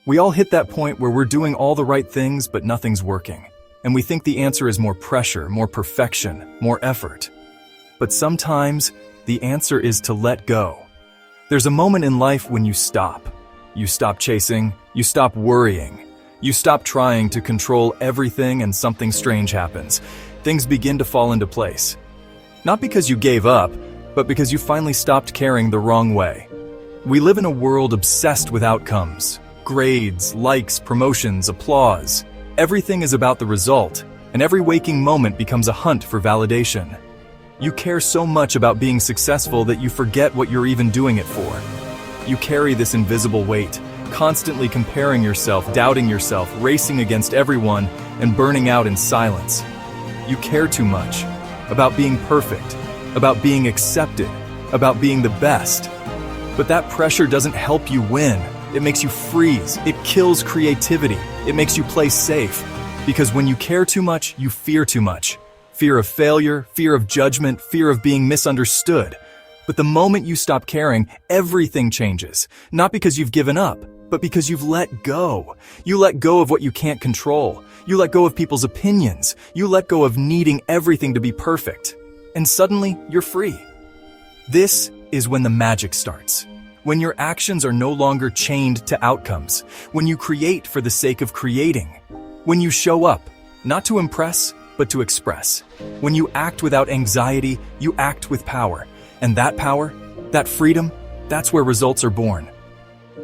We all hit that point where we're doing all the right things, but nothing's working. And we think the answer is more pressure, more perfection, more effort. But sometimes, the answer is to let go. There's a moment in life when you stop. You stop chasing, you stop worrying. You stop trying to control everything and something strange happens. Things begin to fall into place. Not because you gave up, but because you finally stopped caring the wrong way. We live in a world obsessed with outcomes. Grades, likes, promotions, applause. Everything is about the result, and every waking moment becomes a hunt for validation. You care so much about being successful that you forget what you're even doing it for. You carry this invisible weight, constantly comparing yourself, doubting yourself, racing against everyone, and burning out in silence. You care too much about being perfect, about being accepted, about being the best. But that pressure doesn't help you win. It makes you freeze. It kills creativity. It makes you play safe. Because when you care too much, you fear too much. Fear of failure, fear of judgment, fear of being misunderstood. But the moment you stop caring, everything changes. Not because you've given up, but because you've let go. You let go of what you can't control. You let go of people's opinions. You let go of needing everything to be perfect. And suddenly, you're free. This is when the magic starts. When your actions are no longer chained to outcomes. When you create for the sake of creating. When you show up, not to impress, but to express. When you act without anxiety, you act with power. And that power, that freedom, that's where results are born.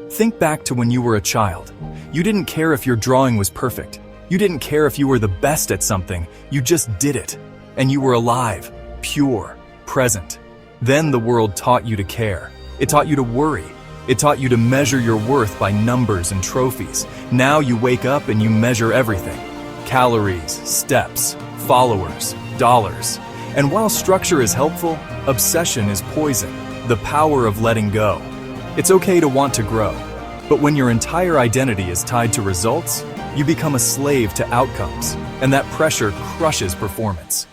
Think back to when you were a child. You didn't care if your drawing was perfect. You didn't care if you were the best at something. You just did it. And you were alive, pure, present. Then the world taught you to care. It taught you to worry. It taught you to measure your worth by numbers and trophies. Now you wake up and you measure everything. Calories, steps, followers, dollars. And while structure is helpful, obsession is poison. The power of letting go. It's okay to want to grow. But when your entire identity is tied to results, you become a slave to outcomes. And that pressure crushes performance.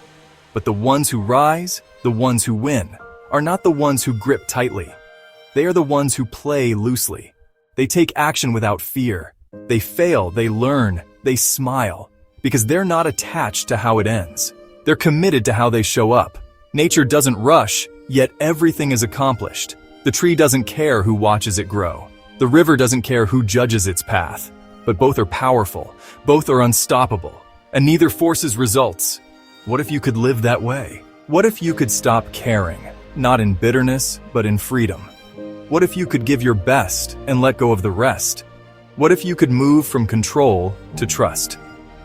But the ones who rise, the ones who win, are not the ones who grip tightly. They are the ones who play loosely. They take action without fear. They fail, they learn, they smile. Because they're not attached to how it ends. They're committed to how they show up. Nature doesn't rush, yet everything is accomplished. The tree doesn't care who watches it grow. The river doesn't care who judges its path. But both are powerful. Both are unstoppable. And neither forces results. What if you could live that way? What if you could stop caring? Not in bitterness, but in freedom. What if you could give your best and let go of the rest? What if you could move from control to trust?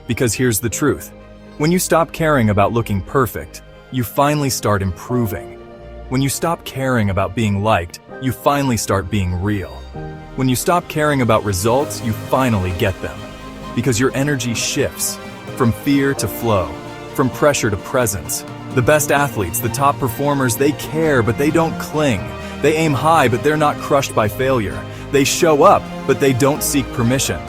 Because here's the truth. When you stop caring about looking perfect, you finally start improving. When you stop caring about being liked, you finally start being real. When you stop caring about results, you finally get them. Because your energy shifts from fear to flow, from pressure to presence. The best athletes, the top performers, they care, but they don't cling. They aim high, but they're not crushed by failure. They show up, but they don't seek permission.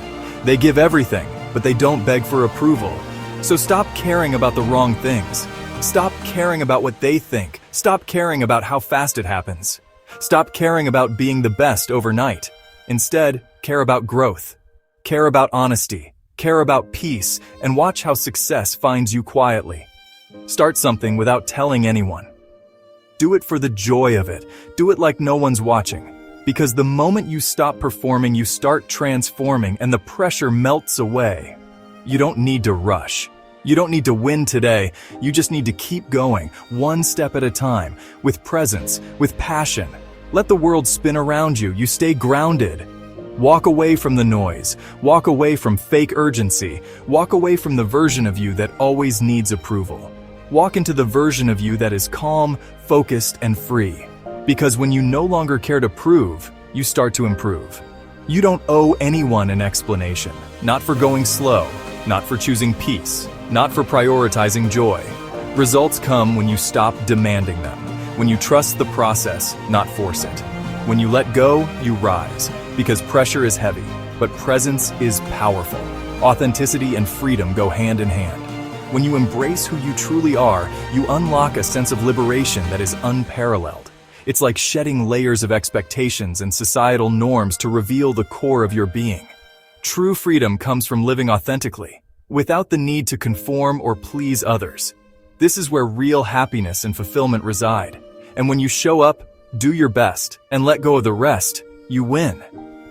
They give everything, but they don't beg for approval. So stop caring about the wrong things. Stop caring about what they think. Stop caring about how fast it happens. Stop caring about being the best overnight. Instead, care about growth. Care about honesty. Care about peace, and watch how success finds you quietly. Start something without telling anyone. Do it for the joy of it. Do it like no one's watching. Because the moment you stop performing, you start transforming, and the pressure melts away. You don't need to rush. You don't need to win today. You just need to keep going, one step at a time, with presence, with passion. Let the world spin around you. You stay grounded. Walk away from the noise. Walk away from fake urgency. Walk away from the version of you that always needs approval. Walk into the version of you that is calm, focused, and free. Because when you no longer care to prove, you start to improve. You don't owe anyone an explanation. Not for going slow, not for choosing peace, not for prioritizing joy. Results come when you stop demanding them. When you trust the process, not force it. When you let go, you rise. Because pressure is heavy, but presence is powerful. Authenticity and freedom go hand in hand. When you embrace who you truly are, you unlock a sense of liberation that is unparalleled. It's like shedding layers of expectations and societal norms to reveal the core of your being. True freedom comes from living authentically, without the need to conform or please others. This is where real happiness and fulfillment reside. And when you show up, do your best, and let go of the rest, you win.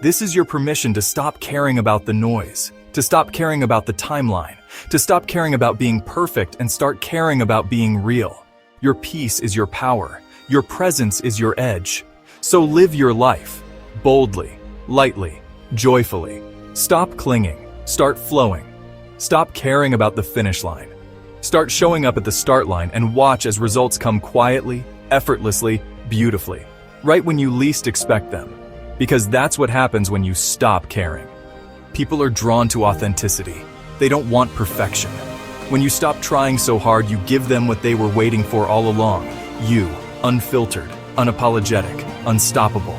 This is your permission to stop caring about the noise, to stop caring about the timeline, to stop caring about being perfect and start caring about being real. Your peace is your power. Your presence is your edge. So live your life, boldly, lightly, joyfully. Stop clinging, start flowing. Stop caring about the finish line. Start showing up at the start line and watch as results come quietly, effortlessly, beautifully, right when you least expect them. Because that's what happens when you stop caring. People are drawn to authenticity. They don't want perfection. When you stop trying so hard, you give them what they were waiting for all along. You, unfiltered, unapologetic, unstoppable.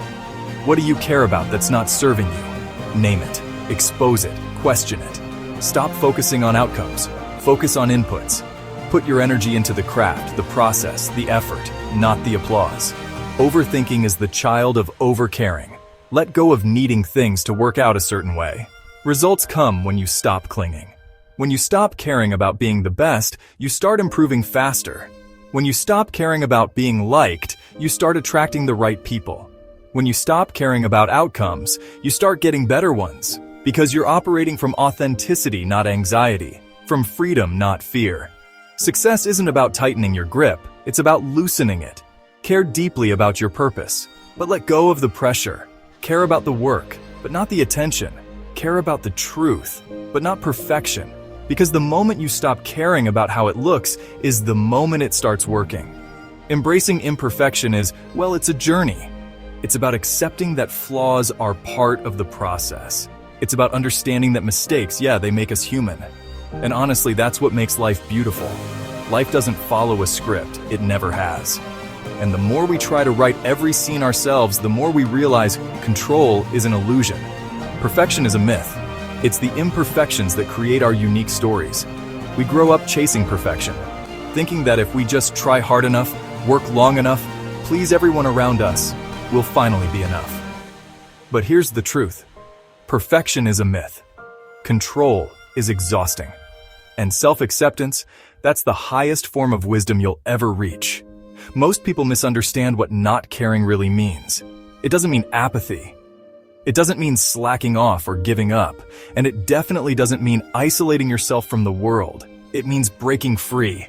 What do you care about that's not serving you? Name it, expose it, question it. Stop focusing on outcomes. Focus on inputs. Put your energy into the craft, the process, the effort, not the applause. Overthinking is the child of overcaring. Let go of needing things to work out a certain way. Results come when you stop clinging. When you stop caring about being the best, you start improving faster. When you stop caring about being liked, you start attracting the right people. When you stop caring about outcomes, you start getting better ones. Because you're operating from authenticity, not anxiety. From freedom, not fear. Success isn't about tightening your grip, it's about loosening it. Care deeply about your purpose, but let go of the pressure. Care about the work, but not the attention. Care about the truth, but not perfection. Because the moment you stop caring about how it looks is the moment it starts working. Embracing imperfection is, well, it's a journey. It's about accepting that flaws are part of the process. It's about understanding that mistakes, they make us human. And honestly, that's what makes life beautiful. Life doesn't follow a script, it never has. And the more we try to write every scene ourselves, the more we realize control is an illusion. Perfection is a myth. It's the imperfections that create our unique stories. We grow up chasing perfection, thinking that if we just try hard enough, work long enough, please everyone around us, we'll finally be enough. But here's the truth. Perfection is a myth. Control is exhausting. And self-acceptance, that's the highest form of wisdom you'll ever reach. Most people misunderstand what not caring really means. It doesn't mean apathy. It doesn't mean slacking off or giving up. And it definitely doesn't mean isolating yourself from the world. It means breaking free.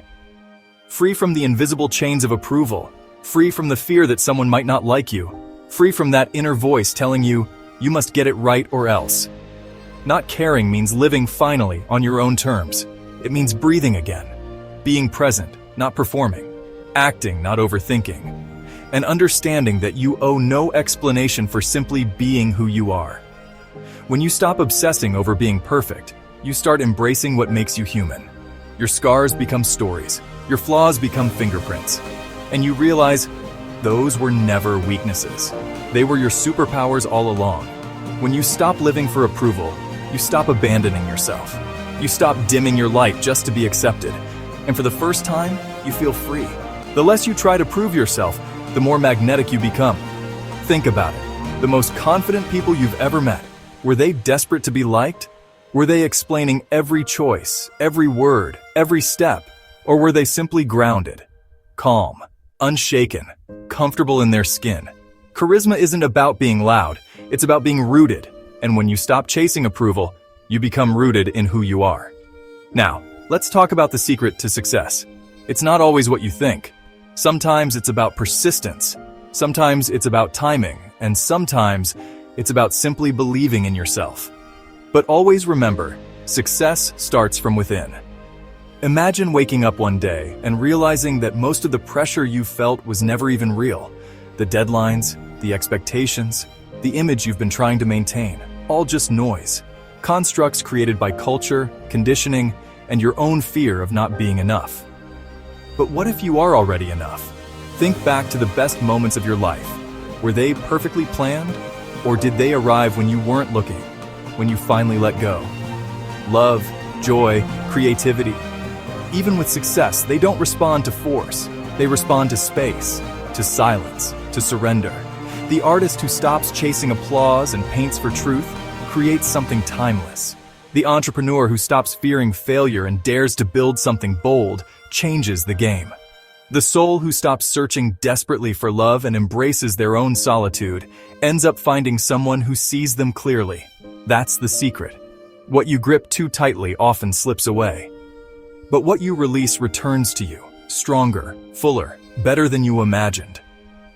Free from the invisible chains of approval. Free from the fear that someone might not like you. Free from that inner voice telling you, you must get it right or else. Not caring means living finally on your own terms. It means breathing again. Being present, not performing. Acting, not overthinking. And understanding that you owe no explanation for simply being who you are. When you stop obsessing over being perfect, you start embracing what makes you human. Your scars become stories. Your flaws become fingerprints. And you realize those were never weaknesses. They were your superpowers all along. When you stop living for approval, you stop abandoning yourself. You stop dimming your light just to be accepted. And for the first time, you feel free. The less you try to prove yourself, the more magnetic you become. Think about it. The most confident people you've ever met, were they desperate to be liked? Were they explaining every choice, every word, every step? Or were they simply grounded, calm, unshaken, comfortable in their skin? Charisma isn't about being loud, it's about being rooted. And when you stop chasing approval, you become rooted in who you are. Now, let's talk about the secret to success. It's not always what you think. Sometimes it's about persistence. Sometimes it's about timing. And sometimes it's about simply believing in yourself. But always remember, success starts from within. Imagine waking up one day and realizing that most of the pressure you felt was never even real. The deadlines, the expectations, the image you've been trying to maintain, all just noise. Constructs created by culture, conditioning, and your own fear of not being enough. But what if you are already enough? Think back to the best moments of your life. Were they perfectly planned? Or did they arrive when you weren't looking, when you finally let go? Love, joy, creativity. Even with success, they don't respond to force. They respond to space, to silence, to surrender. The artist who stops chasing applause and paints for truth, creates something timeless. The entrepreneur who stops fearing failure and dares to build something bold changes the game. The soul who stops searching desperately for love and embraces their own solitude ends up finding someone who sees them clearly. That's the secret. What you grip too tightly often slips away. But what you release returns to you, stronger, fuller, better than you imagined.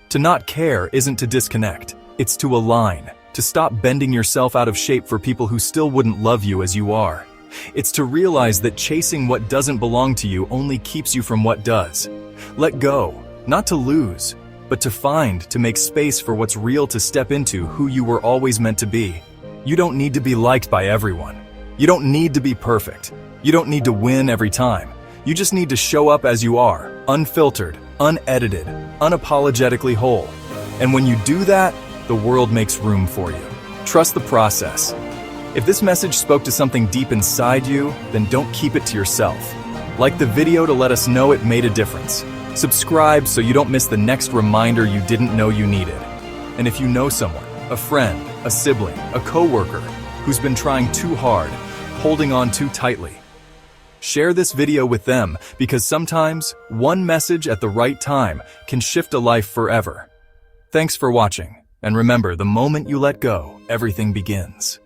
To not care isn't to disconnect, it's to align, to stop bending yourself out of shape for people who still wouldn't love you as you are. It's to realize that chasing what doesn't belong to you only keeps you from what does. Let go, not to lose, but to find, to make space for what's real, to step into who you were always meant to be. You don't need to be liked by everyone. You don't need to be perfect. You don't need to win every time. You just need to show up as you are, unfiltered, unedited, unapologetically whole. And when you do that, the world makes room for you. Trust the process. If this message spoke to something deep inside you, then don't keep it to yourself. Like the video to let us know it made a difference. Subscribe so you don't miss the next reminder you didn't know you needed. And if you know someone, a friend, a sibling, a coworker, who's been trying too hard, holding on too tightly, share this video with them, because sometimes one message at the right time can shift a life forever. Thanks for watching, and remember, the moment you let go, everything begins.